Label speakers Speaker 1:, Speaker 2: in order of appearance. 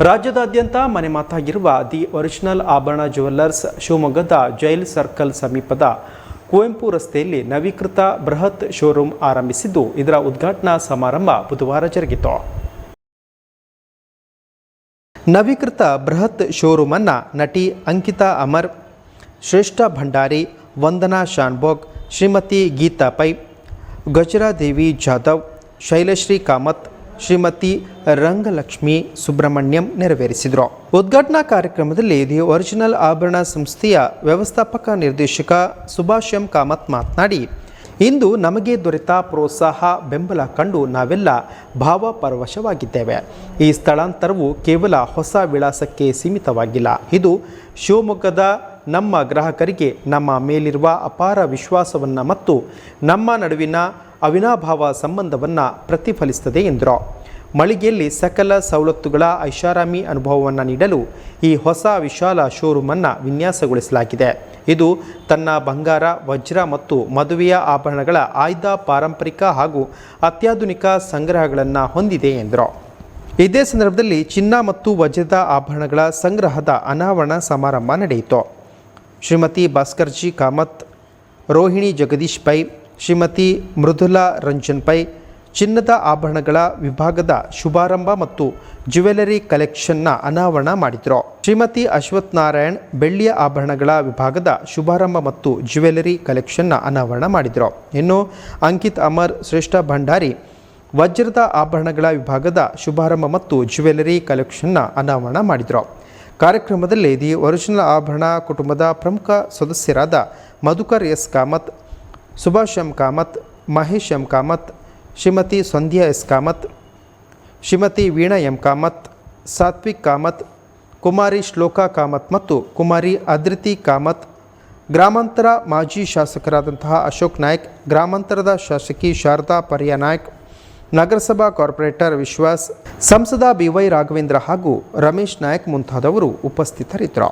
Speaker 1: ರಾಜ್ಯದಾದ್ಯಂತ ಮನೆ ಮಾತಾಗಿರುವ the original ಆಭರಣ ಜ್ಯುವೆಲ್ಲರ್ಸ್ ಶಿವಮೊಗ್ಗದ ಜೈಲ್ ಸರ್ಕಲ್ ಸಮೀಪದ ಕುವೆಂಪು ರಸ್ತೆಯಲ್ಲಿ ನವೀಕೃತ ಬೃಹತ್ ಶೋರೂಮ್ ಆರಂಭಿಸಿದ್ದು, ಇದರ ಉದ್ಘಾಟನಾ ಸಮಾರಂಭ ಬುಧವಾರ ಜರುಗಿತು. ನವೀಕೃತ ಬೃಹತ್ ಶೋರೂಮ್ ಅನ್ನು ನಟಿ ಅಂಕಿತಾ ಅಮರ್, ಶ್ರೇಷ್ಠ ಭಂಡಾರಿ, ವಂದನಾ ಶಾನ್ಭೋಗ್, ಶ್ರೀಮತಿ ಗೀತಾ ಪೈ, ಗಜರಾದೇವಿ ಜಾಧವ್, ಶೈಲಶ್ರೀ ಕಾಮತ್, ಶ್ರೀಮತಿ ರಂಗಲಕ್ಷ್ಮಿ ಸುಬ್ರಹ್ಮಣ್ಯಂ ನೆರವೇರಿಸಿದರು. ಉದ್ಘಾಟನಾ ಕಾರ್ಯಕ್ರಮದಲ್ಲಿ ದಿ ಒರಿಜಿನಲ್ ಆಭರಣ ಸಂಸ್ಥೆಯ ವ್ಯವಸ್ಥಾಪಕ ನಿರ್ದೇಶಕ ಸುಭಾಷ್ ಎಂ ಕಾಮತ್ ಮಾತನಾಡಿ, ಇಂದು ನಮಗೆ ದೊರೆತ ಪ್ರೋತ್ಸಾಹ, ಬೆಂಬಲ ಕಂಡು ನಾವೆಲ್ಲ ಭಾವಪರವಶವಾಗಿದ್ದೇವೆ. ಈ ಸ್ಥಳಾಂತರವು ಕೇವಲ ಹೊಸ ವಿಳಾಸಕ್ಕೆ ಸೀಮಿತವಾಗಿಲ್ಲ. ಇದು ಶಿವಮೊಗ್ಗದ ನಮ್ಮ ಗ್ರಾಹಕರಿಗೆ ನಮ್ಮ ಮೇಲಿರುವ ಅಪಾರ ವಿಶ್ವಾಸವನ್ನು ಮತ್ತು ನಮ್ಮ ನಡುವಿನ ಅವಿನಾಭಾವ ಸಂಬಂಧವನ್ನು ಪ್ರತಿಫಲಿಸುತ್ತದೆ ಎಂದರು. ಮಳಿಗೆಯಲ್ಲಿ ಸಕಲ ಸವಲತ್ತುಗಳ ಐಷಾರಾಮಿ ಅನುಭವವನ್ನು ನೀಡಲು ಈ ಹೊಸ ವಿಶಾಲ ಶೋರೂಮನ್ನು ವಿನ್ಯಾಸಗೊಳಿಸಲಾಗಿದೆ. ಇದು ತನ್ನ ಬಂಗಾರ, ವಜ್ರ ಮತ್ತು ಮದುವೆಯ ಆಭರಣಗಳ ಆಯ್ದ ಪಾರಂಪರಿಕ ಹಾಗೂ ಅತ್ಯಾಧುನಿಕ ಸಂಗ್ರಹಗಳನ್ನು ಹೊಂದಿದೆ ಎಂದರು. ಇದೇ ಸಂದರ್ಭದಲ್ಲಿ ಚಿನ್ನ ಮತ್ತು ವಜ್ರದ ಆಭರಣಗಳ ಸಂಗ್ರಹದ ಅನಾವರಣ ಸಮಾರಂಭ ನಡೆಯಿತು. ಶ್ರೀಮತಿ ಭಾಸ್ಕರ್ಜಿ ಕಾಮತ್, ರೋಹಿಣಿ ಜಗದೀಶ್ ಪೈ, ಶ್ರೀಮತಿ ಮೃದುಲಾ ರಂಜನ್ ಪೈ ಚಿನ್ನದ ಆಭರಣಗಳ ವಿಭಾಗದ ಶುಭಾರಂಭ ಮತ್ತು ಜ್ಯುವೆಲರಿ ಕಲೆಕ್ಷನ್ನ ಅನಾವರಣ ಮಾಡಿದರು. ಶ್ರೀಮತಿ ಅಶ್ವಥ್ ನಾರಾಯಣ್ ಬೆಳ್ಳಿಯ ಆಭರಣಗಳ ವಿಭಾಗದ ಶುಭಾರಂಭ ಮತ್ತು ಜ್ಯುವೆಲರಿ ಕಲೆಕ್ಷನ್ನ ಅನಾವರಣ ಮಾಡಿದರು. ಇನ್ನು ಅಂಕಿತ್ ಅಮರ್, ಶ್ರೇಷ್ಠ ಭಂಡಾರಿ ವಜ್ರದ ಆಭರಣಗಳ ವಿಭಾಗದ ಶುಭಾರಂಭ ಮತ್ತು ಜ್ಯುವೆಲರಿ ಕಲೆಕ್ಷನ್ನ ಅನಾವರಣ ಮಾಡಿದರು. ಕಾರ್ಯಕ್ರಮದಲ್ಲಿ ದಿ ಒರಿಜಿನಲ್ ಆಭರಣ ಕುಟುಂಬದ ಪ್ರಮುಖ ಸದಸ್ಯರಾದ Madhukar S Kamath, Subhash M Kamath, Mahesh M Kamath, Shrimati Sandhya S Kamath, Shrimati Veena M Kamath, Satvik Kamath, Kumari Shloka Kamath ಮತ್ತು ಕುಮಾರಿ ಅದ್ರಿತಿ ಕಾಮತ್, ಗ್ರಾಮಾಂತರ ಮಾಜಿ ಶಾಸಕರಾದಂತಹ ಅಶೋಕ್ ನಾಯ್ಕ್, ಗ್ರಾಮಾಂತರದ ಶಾಸಕಿ ಶಾರದಾ ಪರ್ಯಾ ನಾಯ್ಕ್, ನಗರಸಭಾ ಕಾರ್ಪೊರೇಟರ್ ವಿಶ್ವಾಸ್, ಸಂಸದ BY ರಾಘವೇಂದ್ರ ಹಾಗೂ ರಮೇಶ್ ನಾಯ್ಕ್ ಮುಂತಾದವರು ಉಪಸ್ಥಿತರಿದ್ದರು.